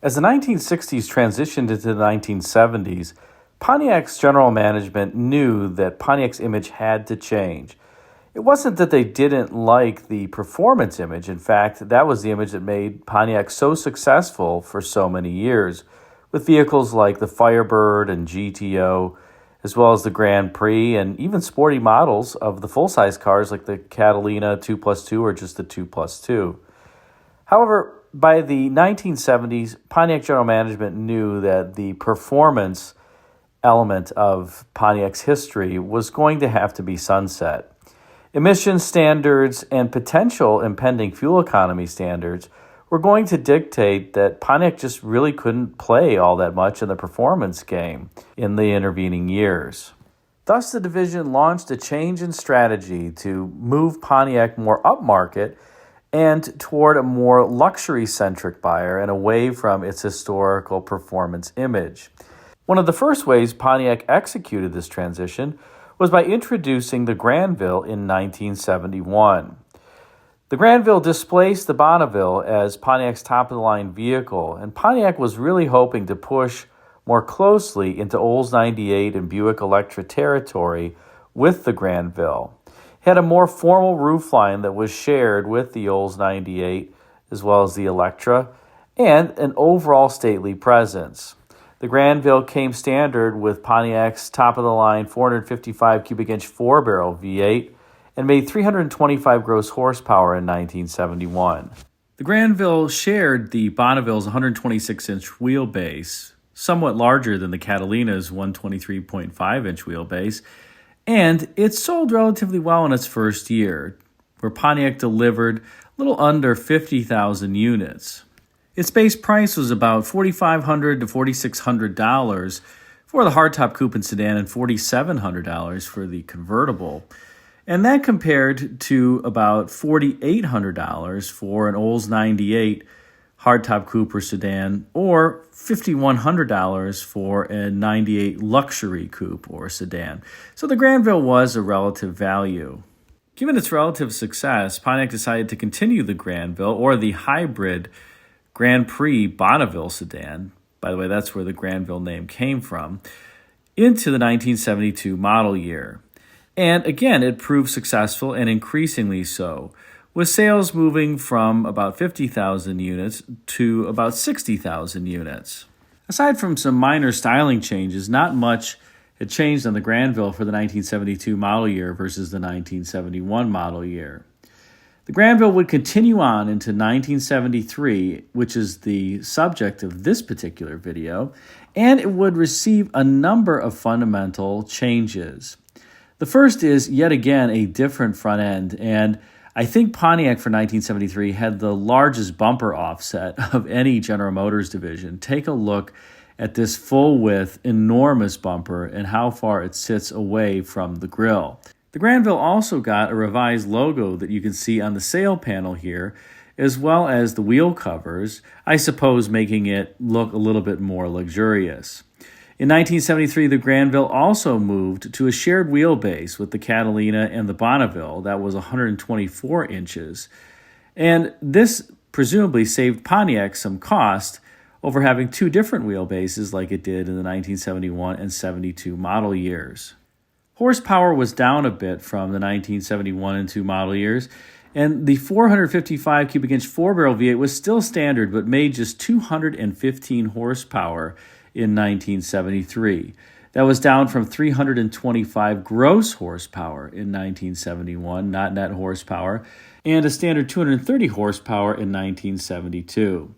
As the 1960s transitioned into the 1970s, Pontiac's general management knew that Pontiac's image had to change. It wasn't that they didn't like the performance image. In fact, that was the image that made Pontiac so successful for so many years, with vehicles like the Firebird and GTO, as well as the Grand Prix, and even sporty models of the full-size cars like the Catalina 2+2 or just the 2+2. However, by the 1970s, Pontiac general management knew that the performance element of Pontiac's history was going to have to be sunset. Emission standards and potential impending fuel economy standards were going to dictate that Pontiac just really couldn't play all that much in the performance game in the intervening years. Thus, the division launched a change in strategy to move Pontiac more upmarket and toward a more luxury-centric buyer and away from its historical performance image. One of the first ways Pontiac executed this transition was by introducing the Grand Ville in 1971. The Grand Ville displaced the Bonneville as Pontiac's top-of-the-line vehicle, and Pontiac was really hoping to push more closely into Olds 98 and Buick Electra territory with the Grand Ville. It had a more formal roofline that was shared with the Olds 98 as well as the Electra, and an overall stately presence. The Grand Ville came standard with Pontiac's top-of-the-line 455 cubic inch 4-barrel V8 and made 325 gross horsepower in 1971. The Grand Ville shared the Bonneville's 126-inch wheelbase, somewhat larger than the Catalina's 123.5-inch wheelbase, and it sold relatively well in its first year, where Pontiac delivered a little under 50,000 units. Its base price was about $4,500 to $4,600 for the hardtop coupe and sedan and $4,700 for the convertible. And that compared to about $4,800 for an Olds 98 hardtop coupe or sedan, or $5,100 for a 98 luxury coupe or sedan. So the Grand Ville was a relative value. Given its relative success, Pontiac decided to continue the Grand Ville, or the hybrid Grand Prix Bonneville sedan, by the way, that's where the Grand Ville name came from, into the 1972 model year. And again, it proved successful and increasingly so, with sales moving from about 50,000 units to about 60,000 units. Aside from some minor styling changes, not much had changed on the Grand Ville for the 1972 model year versus the 1971 model year. The Grand Ville would continue on into 1973, which is the subject of this particular video, and it would receive a number of fundamental changes. The first is, yet again, a different front end, and I think Pontiac for 1973 had the largest bumper offset of any General Motors division. Take a look at this full-width, enormous bumper and how far it sits away from the grille. The Grand Ville also got a revised logo that you can see on the sail panel here, as well as the wheel covers, I suppose making it look a little bit more luxurious. In 1973, the Grand Ville also moved to a shared wheelbase with the Catalina and the Bonneville that was 124 inches. And this presumably saved Pontiac some cost over having two different wheelbases like it did in the 1971 and 72 model years. Horsepower was down a bit from the 1971 and 2 model years, and the 455 cubic inch 4-barrel V8 was still standard but made just 215 horsepower in 1973. That was down from 325 gross horsepower in 1971, not net horsepower, and a standard 230 horsepower in 1972.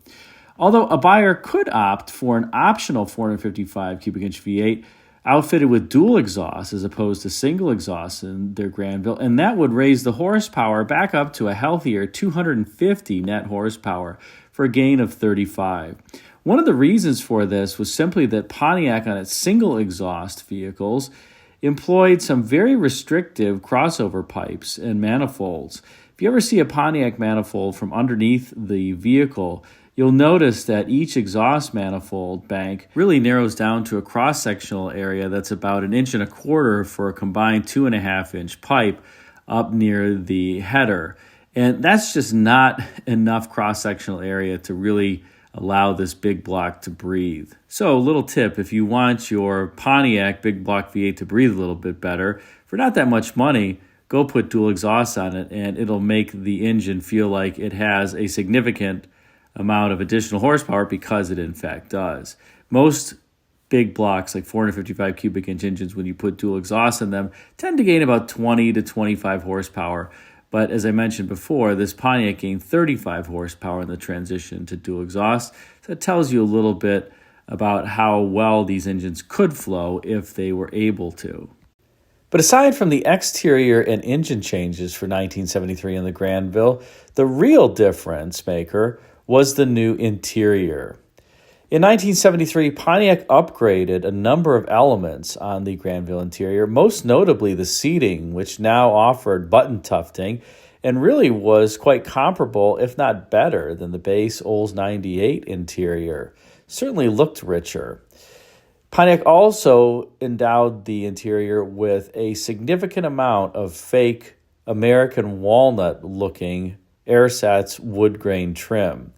Although a buyer could opt for an optional 455 cubic inch V8 outfitted with dual exhaust as opposed to single exhaust in their Grand Ville, and that would raise the horsepower back up to a healthier 250 net horsepower for a gain of 35. One of the reasons for this was simply that Pontiac on its single exhaust vehicles employed some very restrictive crossover pipes and manifolds. If you ever see a Pontiac manifold from underneath the vehicle, you'll notice that each exhaust manifold bank really narrows down to a cross-sectional area that's about 1.25 inches for a combined 2.5-inch pipe up near the header. And that's just not enough cross-sectional area to really allow this big block to breathe. So, a little tip, if you want your Pontiac big block V8 to breathe a little bit better, for not that much money, go put dual exhaust on it, and it'll make the engine feel like it has a significant amount of additional horsepower, because it in fact does. Most big blocks, like 455 cubic inch engines, when you put dual exhaust in them, tend to gain about 20 to 25 horsepower. But as I mentioned before, this Pontiac gained 35 horsepower in the transition to dual exhaust. So that tells you a little bit about how well these engines could flow if they were able to. But aside from the exterior and engine changes for 1973 in the Grand Ville, the real difference maker was the new interior. In 1973, Pontiac upgraded a number of elements on the Grand Ville interior, most notably the seating, which now offered button tufting and really was quite comparable, if not better, than the base Olds 98 interior. Certainly looked richer. Pontiac also endowed the interior with a significant amount of fake American walnut-looking ersatz wood grain trim.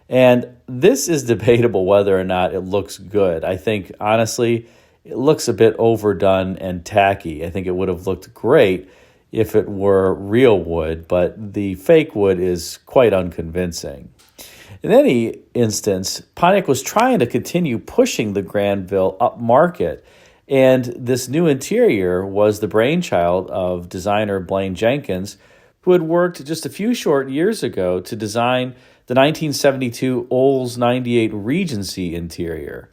And this is debatable whether or not it looks good. I think, honestly, it looks a bit overdone and tacky. I think it would have looked great if it were real wood, but the fake wood is quite unconvincing. In any instance, Pontiac was trying to continue pushing the Grand Ville up market, and this new interior was the brainchild of designer Blaine Jenkins, who had worked just a few short years ago to design the 1972 Olds 98 Regency interior.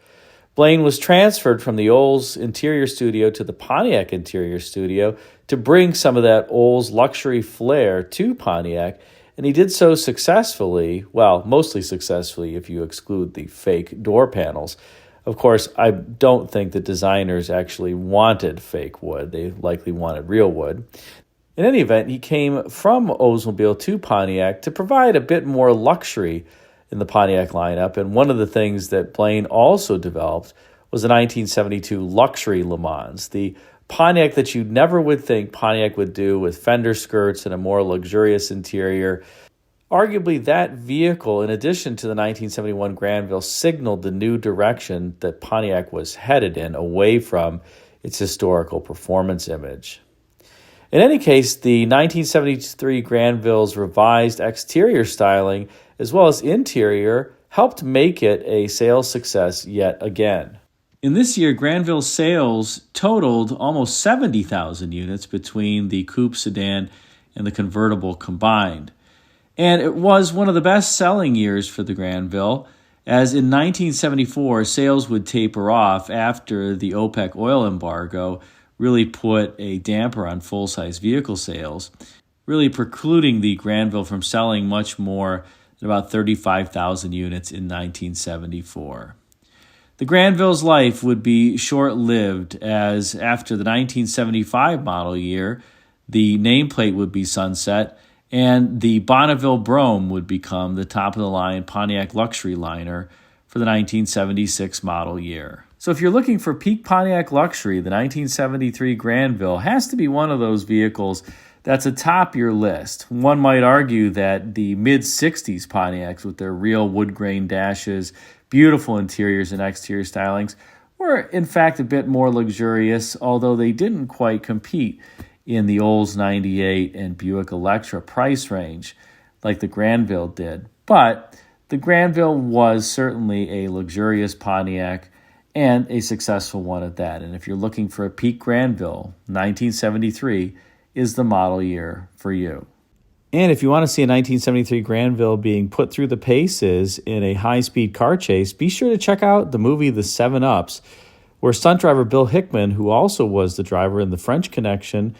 Blaine was transferred from the Olds interior studio to the Pontiac interior studio to bring some of that Olds luxury flair to Pontiac, and he did so successfully, well, mostly successfully if you exclude the fake door panels. Of course, I don't think the designers actually wanted fake wood. They likely wanted real wood. In any event, he came from Oldsmobile to Pontiac to provide a bit more luxury in the Pontiac lineup, and one of the things that Blaine also developed was the 1972 Luxury Le Mans, the Pontiac that you never would think Pontiac would do with fender skirts and a more luxurious interior. Arguably, that vehicle, in addition to the 1971 Grand Ville, signaled the new direction that Pontiac was headed in, away from its historical performance image. In any case, the 1973 Grand Ville's revised exterior styling as well as interior helped make it a sales success yet again. In this year, Grand Ville sales totaled almost 70,000 units between the coupe sedan and the convertible combined. And it was one of the best-selling years for the Grand Ville, as in 1974, sales would taper off after the OPEC oil embargo really put a damper on full-size vehicle sales, really precluding the Grand Ville from selling much more than about 35,000 units in 1974. The Grand Ville's life would be short-lived, as after the 1975 model year, the nameplate would be sunset, and the Bonneville Brougham would become the top-of-the-line Pontiac luxury liner for the 1976 model year. So if you're looking for peak Pontiac luxury, the 1973 Grand Ville has to be one of those vehicles that's atop your list. One might argue that the mid-60s Pontiacs with their real wood grain dashes, beautiful interiors and exterior stylings, were in fact a bit more luxurious, although they didn't quite compete in the Olds 98 and Buick Electra price range like the Grand Ville did. But the Grand Ville was certainly a luxurious Pontiac, and a successful one at that. And if you're looking for a peak Grand Ville, 1973 is the model year for you. And if you want to see a 1973 Grand Ville being put through the paces in a high-speed car chase, be sure to check out the movie The 7-Ups, where stunt driver Bill Hickman, who also was the driver in The French Connection,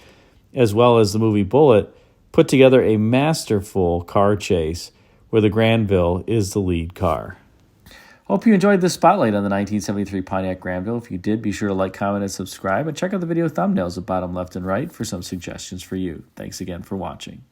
as well as the movie Bullet, put together a masterful car chase where the Grand Ville is the lead car. Hope you enjoyed this spotlight on the 1973 Pontiac Grand Ville. If you did, be sure to like, comment, and subscribe, and check out the video thumbnails at bottom left and right for some suggestions for you. Thanks again for watching.